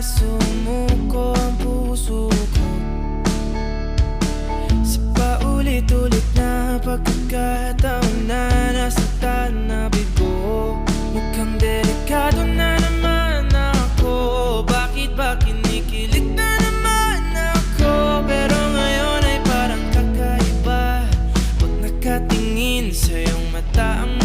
sumuko ang puso ko sa paulit-ulit na pagkakataon na nasaktan na bigo. Mukhang delikado na naman ako. Bakit ba kinikilig na naman ako? Pero ngayon ay parang kakaiba pag nakatingin sa iyong mata. Ang